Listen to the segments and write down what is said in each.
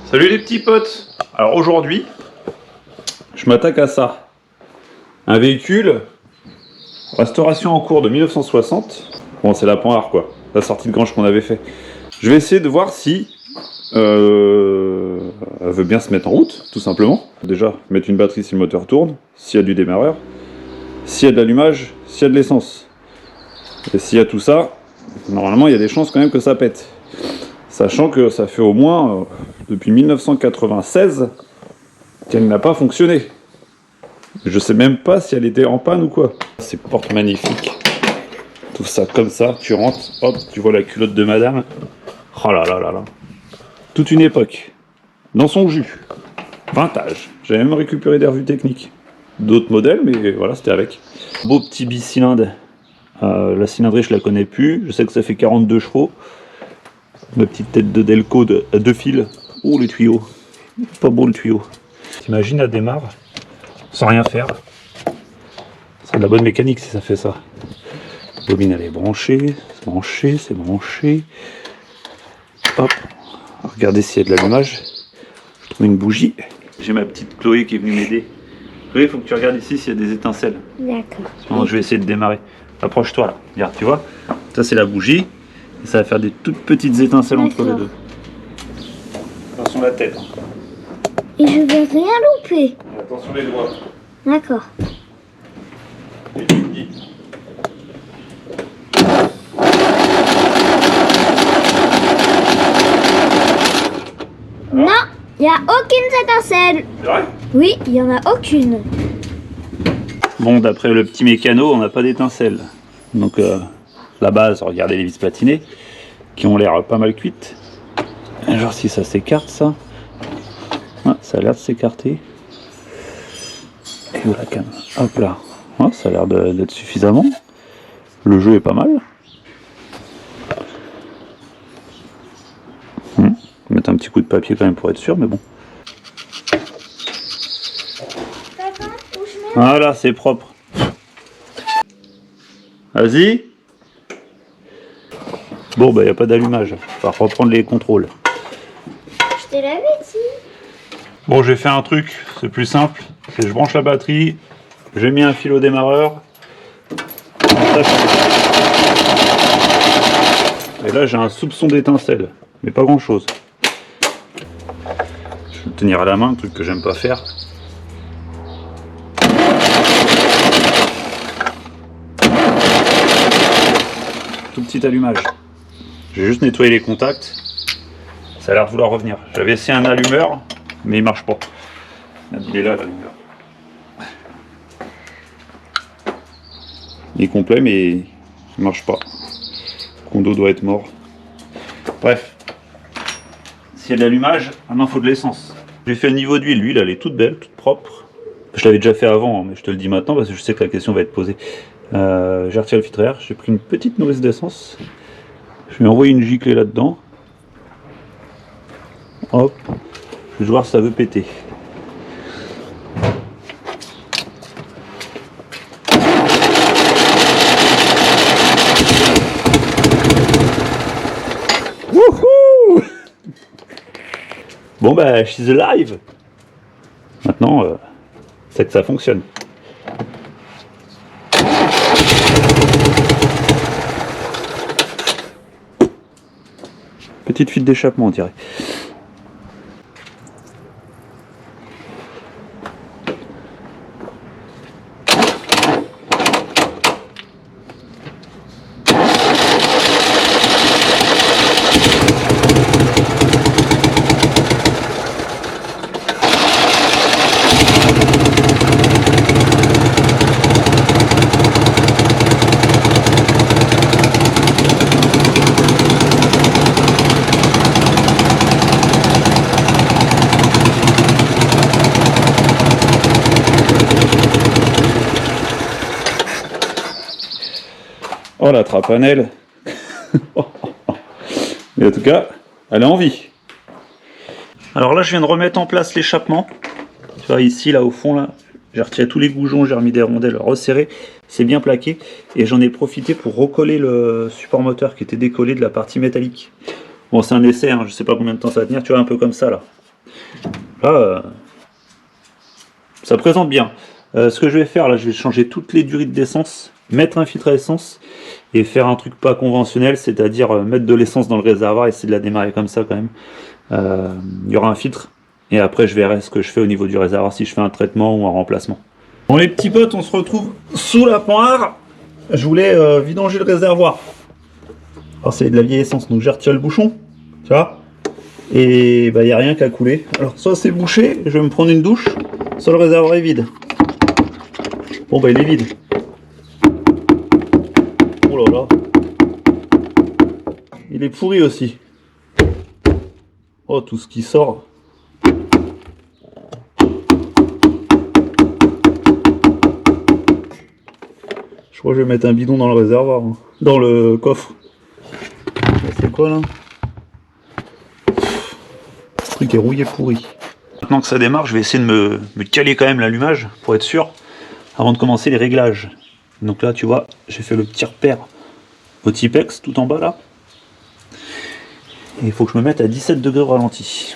Salut les petits potes. Alors aujourd'hui, je m'attaque à ça. Un véhicule, restauration en cours de 1960. Bon, c'est la Panhard quoi, la sortie de Grange qu'on avait fait. Je vais essayer de voir si elle veut bien se mettre en route, tout simplement. Déjà, mettre une batterie si le moteur tourne, s'il y a du démarreur, s'il y a de l'allumage, s'il y a de l'essence. Et s'il y a tout ça, normalement il y a des chances quand même que ça pète. Sachant que ça fait au moins depuis 1996 qu'elle n'a pas fonctionné. Je sais même pas si elle était en panne ou quoi. Ces portes magnifiques. Tout ça comme ça, tu rentres, hop, tu vois la culotte de madame. Oh là là là là. Toute une époque. Dans son jus. Vintage. J'ai même récupéré des revues techniques. D'autres modèles, mais voilà, c'était avec. Beau petit bicylindre. La cylindrée, je la connais plus. Je sais que ça fait 42 chevaux. Ma petite tête de Delco à deux fils. Oh les tuyaux. Pas beau le tuyau. T'imagines, elle démarre sans rien faire. C'est de la bonne mécanique si ça fait ça. La bobine elle est branchée, c'est branché, c'est branché. Hop. Regardez s'il y a de l'allumage. Je trouve une bougie. J'ai ma petite Chloé qui est venue m'aider. Chloé, il faut que tu regardes ici s'il y a des étincelles. D'accord. Je vais essayer de démarrer. Approche-toi là. Regarde, tu vois. Ça c'est la bougie. Et ça va faire des toutes petites étincelles entre les deux. Attention la tête. Et je vais rien louper. Attention les doigts. D'accord. Et tu me dis. Non, il n'y a aucune étincelle. C'est vrai? Oui, il n'y en a aucune. Bon, d'après le petit mécano, on n'a pas d'étincelles. Donc la base, regardez les vis platinées, qui ont l'air pas mal cuites. Genre si ça s'écarte ça. Ouais, ça a l'air de s'écarter. Et où la cam? Hop là. Ouais, ça a l'air d'être suffisamment. Le jeu est pas mal. Mettre un petit coup de papier quand même pour être sûr, mais bon. Voilà, c'est propre. Vas-y. Bon, bah, il n'y a pas d'allumage. On va reprendre les contrôles. Je te l'avais dit. Bon, j'ai fait un truc, c'est plus simple. C'est je branche la batterie, j'ai mis un fil au démarreur. Et là, j'ai un soupçon d'étincelle, mais pas grand chose. Je vais le tenir à la main, un truc que j'aime pas faire. Tout petit allumage. J'ai juste nettoyé les contacts. Ça a l'air de vouloir revenir. J'avais essayé un allumeur, mais il marche pas. Il est là l'allumeur. Il est complet, mais il marche pas. Le condo doit être mort. Bref. S'il y a de l'allumage, maintenant il faut de l'essence. J'ai fait le niveau d'huile. L'huile elle est toute belle, toute propre. Je l'avais déjà fait avant, mais je te le dis maintenant parce que je sais que la question va être posée. J'ai retiré le filtre à air, j'ai pris une petite nourrice d'essence. Je vais envoyer une giclée là-dedans. Hop. Je vais voir si ça veut péter. Wouhou! Bon bah, she's alive. Maintenant, c'est que ça fonctionne. Petite fuite d'échappement, on dirait. Oh la trapanelle. Mais en tout cas, elle est en vie. Alors là, je viens de remettre en place l'échappement. Tu vois, ici, là, au fond, là, j'ai retiré tous les goujons, j'ai remis des rondelles resserrées. C'est bien plaqué. Et j'en ai profité pour recoller le support moteur qui était décollé de la partie métallique. Bon, c'est un essai, hein, je sais pas combien de temps ça va tenir. Tu vois, un peu comme ça, là. Là, ça présente bien. Ce que je vais faire, là, je vais changer toutes les durées d'essence, mettre un filtre à essence et faire un truc pas conventionnel, c'est-à-dire mettre de l'essence dans le réservoir et essayer de la démarrer comme ça quand même. Il y aura un filtre et après je verrai ce que je fais au niveau du réservoir, si je fais un traitement ou un remplacement. Bon les petits potes, on se retrouve sous la poire. Je voulais vidanger le réservoir. Alors c'est de la vieille essence, donc j'ai retiré le bouchon, tu vois, et bah il n'y a rien qu'à couler. Alors soit c'est bouché, je vais me prendre une douche, soit le réservoir est vide. Bon bah il est vide. Oh là là. Il est pourri aussi. Oh, tout ce qui sort. Je crois que je vais mettre un bidon dans le réservoir, hein. Dans le coffre. C'est quoi là? Ce truc est rouillé pourri. Maintenant que ça démarre, je vais essayer de me caler quand même l'allumage pour être sûr avant de commencer les réglages. Donc là, tu vois, j'ai fait le petit repère au Tipex tout en bas là. Et il faut que je me mette à 17 degrés au ralenti.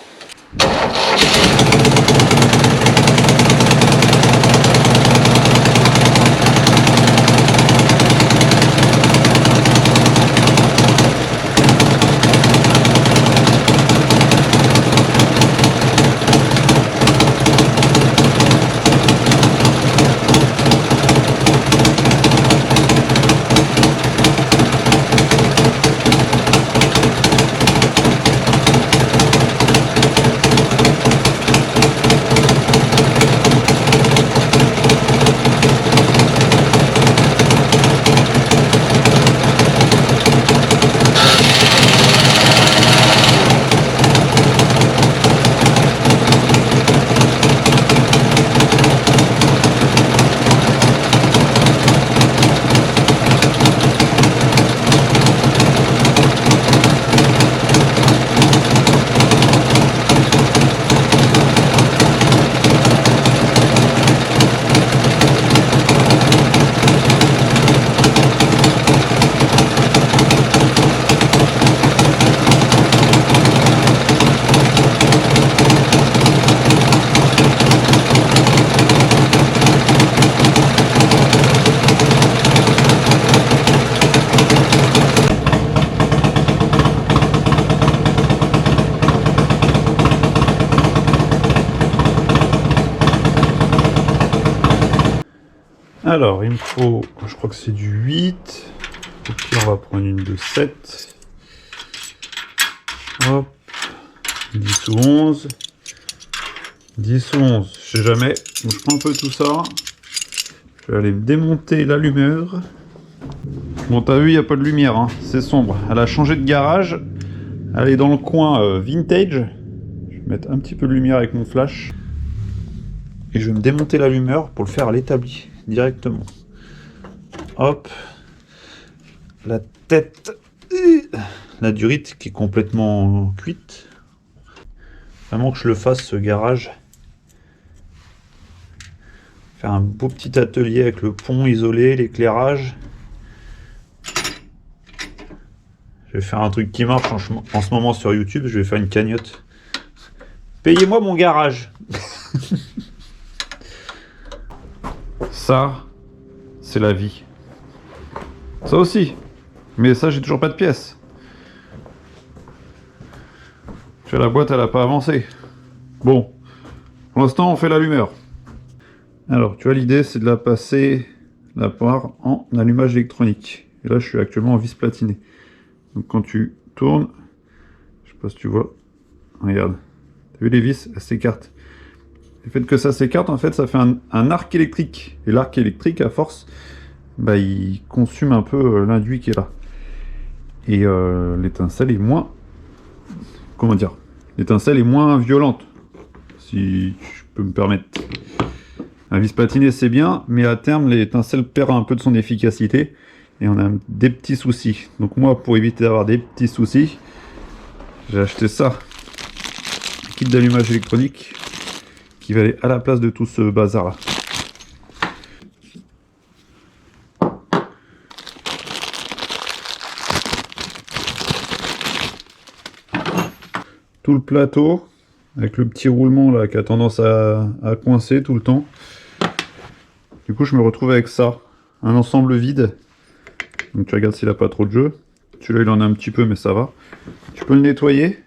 Alors, il me faut, je crois que c'est du 8. Et puis on va prendre une de 7. Hop. 10 ou 11. 10 ou 11, je sais jamais. Donc je prends un peu tout ça. Je vais aller démonter l'allumeur. Bon, t'as vu, il n'y a pas de lumière, hein. C'est sombre. Elle a changé de garage. Elle est dans le coin vintage. Je vais mettre un petit peu de lumière avec mon flash. Et je vais me démonter l'allumeur pour le faire à l'établi directement. Hop. La tête. La durite qui est complètement cuite. Vraiment que je le fasse, ce garage. Faire un beau petit atelier avec le pont isolé, l'éclairage. Je vais faire un truc qui marche en ce moment sur YouTube. Je vais faire une cagnotte. Payez-moi mon garage. Ça, c'est la vie. Ça aussi. Mais ça, j'ai toujours pas de pièces. La boîte, elle a pas avancé. Bon. Pour l'instant, on fait l'allumeur. Alors, tu vois, l'idée, c'est de la passer, la poire, en allumage électronique. Et là, je suis actuellement en vis platiné. Donc, quand tu tournes, je sais pas si tu vois, regarde. T'as vu les vis? Elles s'écartent. Le fait que ça s'écarte, en fait, ça fait un arc électrique. Et l'arc électrique, à force, bah, il consume un peu l'induit qui est là. Et l'étincelle est moins... Comment dire? L'étincelle est moins violente, si je peux me permettre. Un vis platiné, c'est bien, mais à terme, l'étincelle perd un peu de son efficacité. Et on a des petits soucis. Donc moi, pour éviter d'avoir des petits soucis, j'ai acheté ça. Un kit d'allumage électronique qui va aller à la place de tout ce bazar-là. Tout le plateau avec le petit roulement là qui a tendance à coincer tout le temps. Du coup je me retrouve avec ça, un ensemble vide. Donc tu regardes s'il a pas trop de jeu. Celui-là il en a un petit peu mais ça va. Tu peux le nettoyer.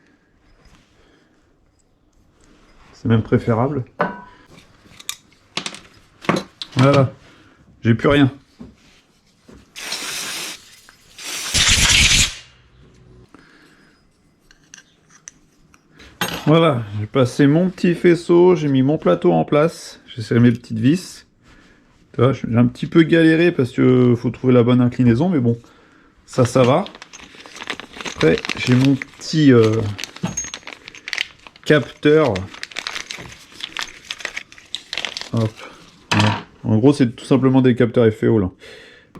C'est même préférable. Voilà, j'ai plus rien. Voilà, j'ai passé mon petit faisceau, j'ai mis mon plateau en place, j'ai serré mes petites vis. Tu vois, j'ai un petit peu galéré parce que faut trouver la bonne inclinaison, mais bon, ça va. Après, j'ai mon petit capteur. Hop. Voilà. En gros, c'est tout simplement des capteurs FEO là.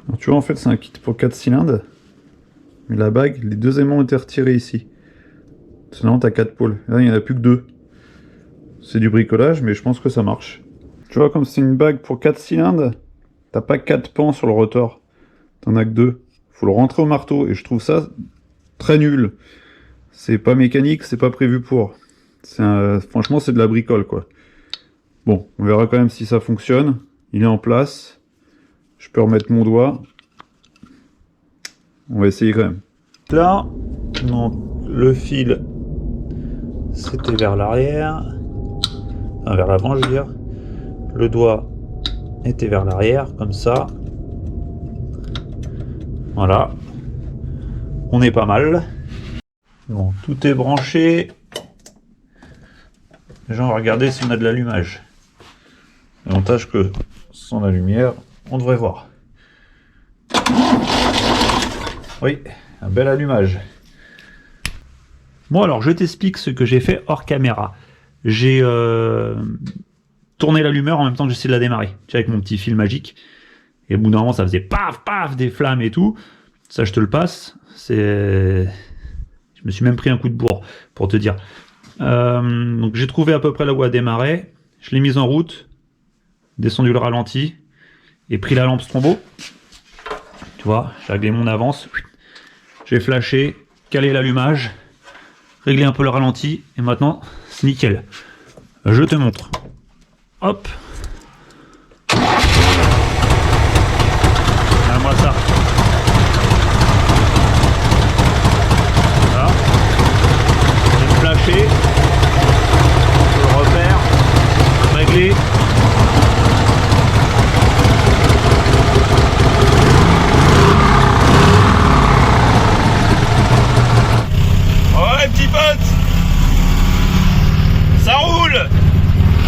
Alors, tu vois, en fait, c'est un kit pour 4 cylindres. Mais la bague, les deux aimants ont été retirés ici. Sinon, t'as 4 pôles. Là, il n'y en a plus que 2. C'est du bricolage, mais je pense que ça marche. Tu vois, comme c'est une bague pour 4 cylindres, t'as pas 4 pans sur le rotor. T'en as que 2. Faut le rentrer au marteau, et je trouve ça très nul. C'est pas mécanique, c'est pas prévu pour. Franchement, c'est de la bricole, quoi. Bon, on verra quand même si ça fonctionne. Il est en place. Je peux remettre mon doigt. On va essayer quand même. Là, donc, le fil, c'était vers l'arrière. Enfin, vers l'avant, je veux dire. Le doigt était vers l'arrière, comme ça. Voilà. On est pas mal. Bon, tout est branché. Déjà, on va regarder si on a de l'allumage. L'avantage que sans la lumière, on devrait voir. Oui, un bel allumage. Bon, alors je t'explique ce que j'ai fait hors caméra. J'ai tourné l'allumeur en même temps que j'essayais de la démarrer, tu sais, avec mon petit fil magique. Et au bout d'un moment, ça faisait paf, paf, des flammes et tout. Ça, je te le passe. Je me suis même pris un coup de bourre, pour te dire. Donc j'ai trouvé à peu près là où elle démarrait. Je l'ai mise en route, descendu le ralenti, et pris la lampe strombo. Tu vois, j'ai réglé mon avance. J'ai flashé, calé l'allumage, réglé un peu le ralenti, et maintenant, c'est nickel. Je te montre. Hop. Regarde-moi ça. Voilà. J'ai flashé. Je le repère. Réglé. Petit pote, ça roule.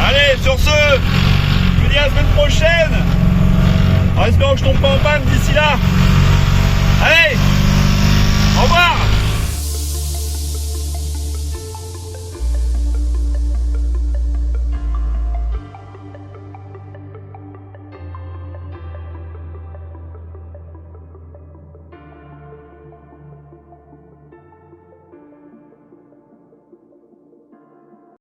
Allez, sur ce, je vous dis à la semaine prochaine, en espérant que je tombe pas en panne d'ici là. Allez, au revoir.